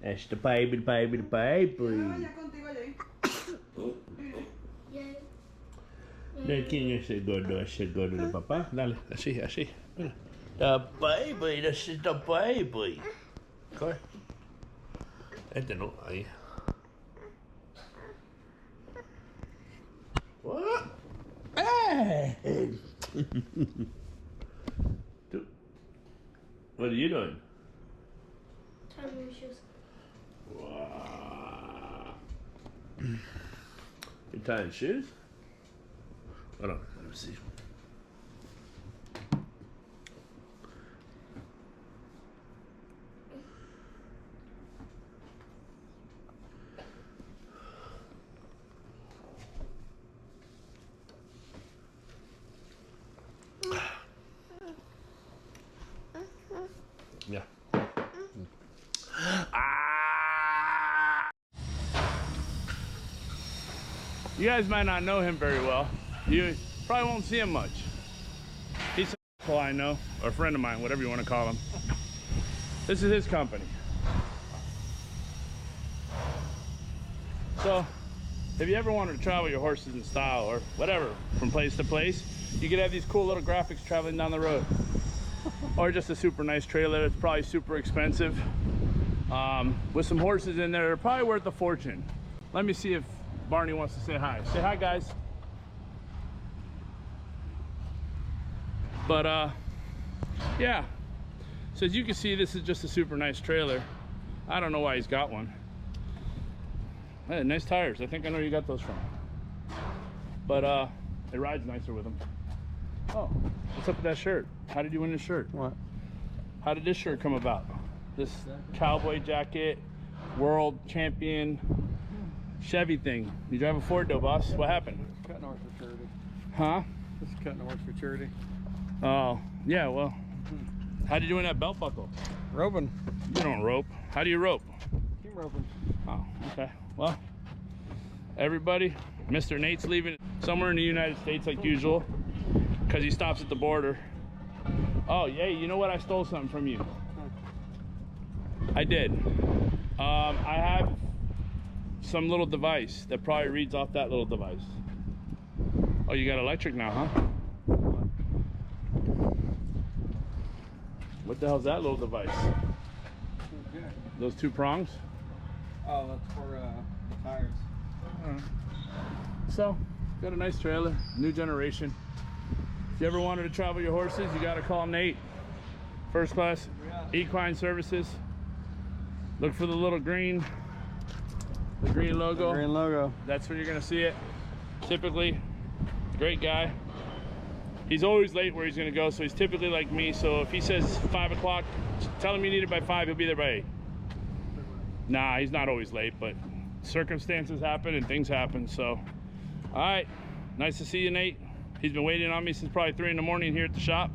That's the baby, the baby, the baby. ¿De quién es el gordo? Es el gordo de papá. Dale, así, así. Mira. The baby, this is the baby. Coge. Este no, ahí. What? Hey! What are you doing? Tying your shoes. Wow. You're tying shoes? Hold on, let me see. Yeah. Ah! You guys might not know him very well. You probably won't see him much. He's an asshole I know, or a friend of mine, whatever you want to call him. This is his company. So, if you ever wanted to travel your horses in style or whatever, from place to place, you could have these cool little graphics traveling down the road. Or just a super nice trailer. It's probably super expensive. With some horses in there, they're probably worth a fortune. Let me see if Barney wants to say hi. Say hi, guys. But yeah. So as you can see, this is just a super nice trailer. I don't know why he's got one. Hey, nice tires. I think I know where you got those from. But it rides nicer with them. Oh, what's up with that shirt? How did you win this shirt? What? How did this shirt come about? This cowboy jacket, world champion Chevy thing. You drive a Ford though, boss. What happened? Cutting horse for charity. Huh? Just cutting a horse for charity. Oh, yeah, well. How did you win that belt buckle? Roping. You don't rope. How do you rope? Team roping. Oh, okay. Well, everybody, Mr. Nate's leaving somewhere in the United States like usual because he stops at the border. Oh, yeah, you know what? I stole something from you. I did. I have some little device that probably reads off that little device. Oh, you got electric now, huh? What the hell's that little device? Okay. Those two prongs? Oh, that's for tires. So, got a nice trailer, new generation. If you ever wanted to travel your horses, you gotta call Nate. First Class Equine Services. Look for the little green, the green logo. The green logo. That's where you're gonna see it. Typically, great guy. He's always late where he's gonna go, so he's typically like me. So if he says 5 o'clock, tell him you need it by 5, he'll be there by 8. Nah, he's not always late, but circumstances happen and things happen, so. All right, nice to see you, Nate. He's been waiting on me since probably 3 in the morning here at the shop,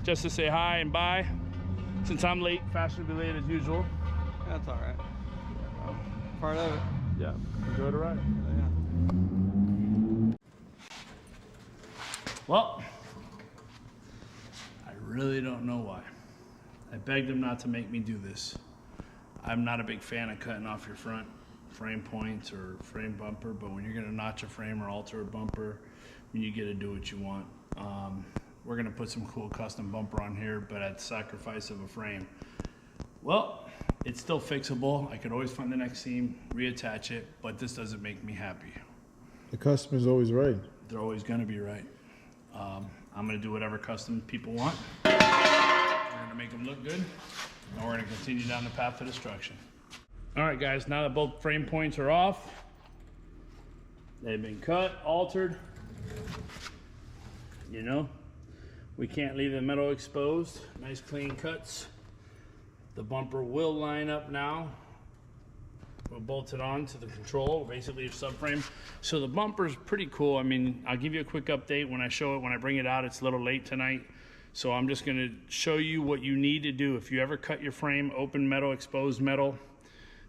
just to say hi and bye. Since I'm late, fashionably late as usual. That's all right. Part of it. Yeah, enjoy the ride. Yeah. Well, I really don't know why. I begged him not to make me do this. I'm not a big fan of cutting off your front frame points or frame bumper, but when you're gonna notch a frame or alter a bumper, you get to do what you want. We're gonna put some cool custom bumper on here, but at the sacrifice of a frame. Well, it's still fixable. I could always find the next seam, reattach it, but this doesn't make me happy. The customer's always right. They're always gonna be right. I'm gonna do whatever custom people want. We're gonna make them look good, and we're gonna continue down the path to destruction. All right, guys, now that both frame points are off, they've been cut, altered. You know, we can't leave the metal exposed. Nice clean cuts. The bumper will line up now. We'll bolt it on to the control, basically your subframe. So the bumper's pretty cool. I mean, I'll give you a quick update when I show it, when I bring it out. It's a little late tonight. So I'm just gonna show you what you need to do. If you ever cut your frame, open metal, exposed metal,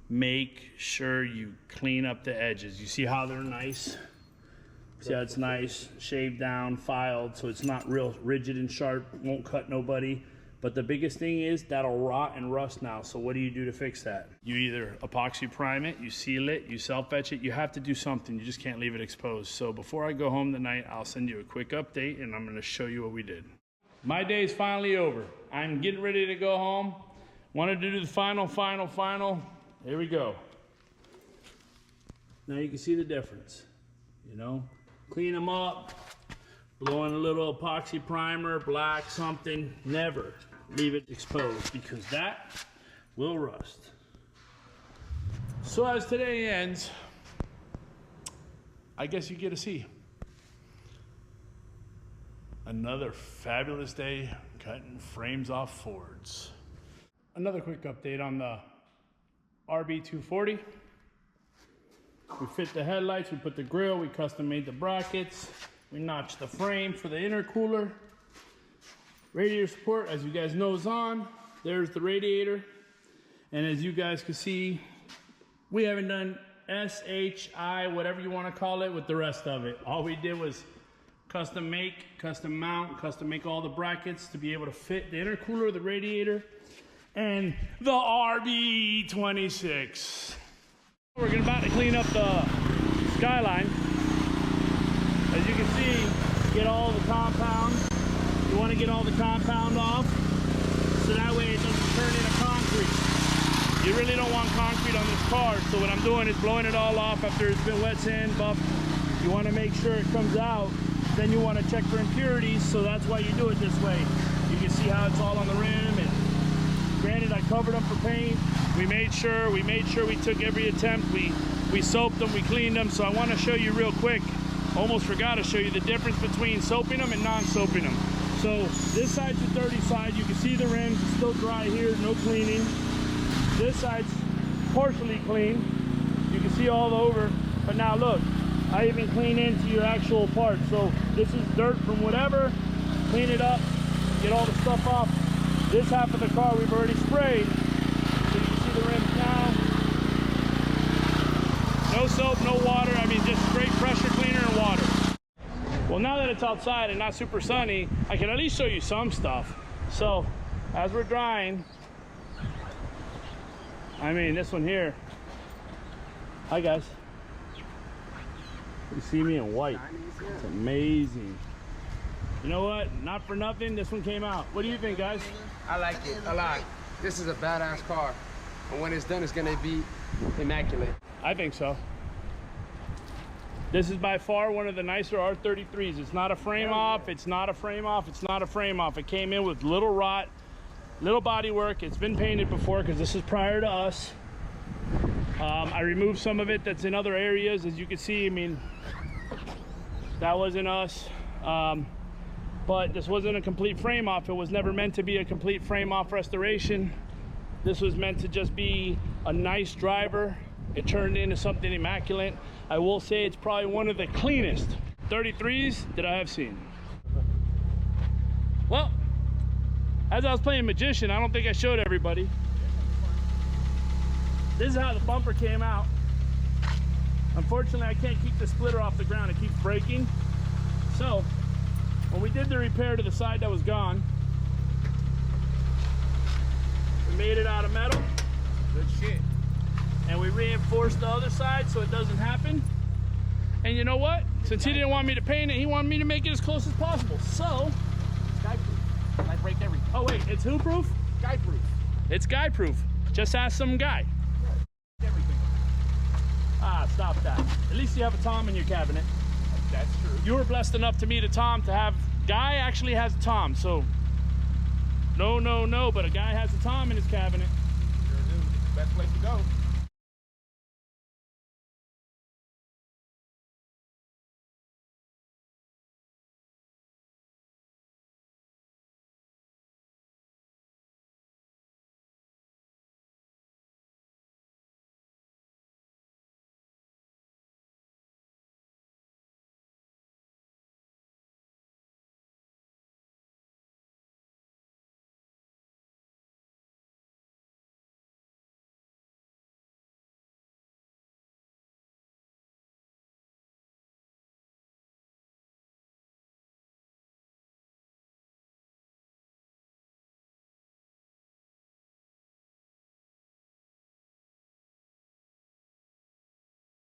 make sure you clean up the edges. You see how they're nice? See how it's nice, shaved down, filed, so it's not real rigid and sharp, won't cut nobody, But the biggest thing is that'll rot and rust now. So what do you do to fix that? You either epoxy prime it, you seal it, you self-etch it. You have to do something. You just can't leave it exposed. So before I go home tonight, I'll send you a quick update and I'm gonna show you what we did. My day's finally over. I'm getting ready to go home. Wanted to do the final. Here we go. Now you can see the difference, you know? Clean them up, blow in a little epoxy primer, black, something. Never leave it exposed because that will rust. So as today ends, I guess you get to see another fabulous day cutting frames off Fords. Another quick update on the RB240. We fit the headlights, we put the grill, we custom made the brackets, we notched the frame for the intercooler. Radiator support, as you guys know, is on. There's the radiator. And as you guys can see, we haven't done SHI, whatever you want to call it, with the rest of it. All we did was custom make, custom mount, custom make all the brackets to be able to fit the intercooler, the radiator, and the RB26. We're about to clean up the skyline. As you can see, get all the compound. You want to get all the compound off, so that way it doesn't turn into concrete. You really don't want concrete on this car, so what I'm doing is blowing it all off after it's been wet sand, buffed. You want to make sure it comes out. Then you want to check for impurities, so that's why you do it this way. You can see how it's all on the rim, and granted, I covered them for paint. We made sure we took every attempt. We soaped them, we cleaned them. So I want to show you real quick. Almost forgot to show you the difference between soaping them and non-soaping them. So this side's the dirty side. You can see the rims, it's still dry here, no cleaning. This side's partially clean. You can see all over. But now look, I even clean into your actual part. So this is dirt from whatever. Clean it up, get all the stuff off. This half of the car we've already sprayed. So you can see the rims now. No soap, no water. I mean, just straight pressure cleaner and water. Well, now that it's outside and not super sunny, I can at least show you some stuff. So, as we're drying, I mean, this one here. Hi, guys. You see me in white. It's amazing. You know what? Not for nothing, this one came out. What do you think, guys? I like it a lot. This is a badass car. And when it's done, it's gonna be immaculate. I think so. This is by far one of the nicer R33s. It's not a frame off, it's not a frame off, it's not a frame off. It came in with little rot, little body work. It's been painted before because this is prior to us. I removed some of it that's in other areas. As you can see, I mean, that wasn't us. But this wasn't a complete frame off. It was never meant to be a complete frame off restoration. This was meant to just be a nice driver. It turned into something immaculate. I will say it's probably one of the cleanest 33s that I have seen. Well, as I was playing magician, I don't think I showed everybody. This is how the bumper came out. Unfortunately, I can't keep the splitter off the ground. It keeps breaking. So, when we did the repair to the side that was gone, we made it out of metal. Good shit. And we reinforced the other side so it doesn't happen. And you know what? Since he didn't want me to paint it, he wanted me to make it as close as possible. So, It's guy proof. I break everything. oh wait, it's who proof? Guy proof. It's guy proof. Just ask some guy. Everything. Ah, stop that. At least you have a Tom in your cabinet. That's true. You were blessed enough to meet a Tom to have, guy actually has a Tom, so no, but a guy has a Tom in his cabinet. Sure do. It's the best place to go.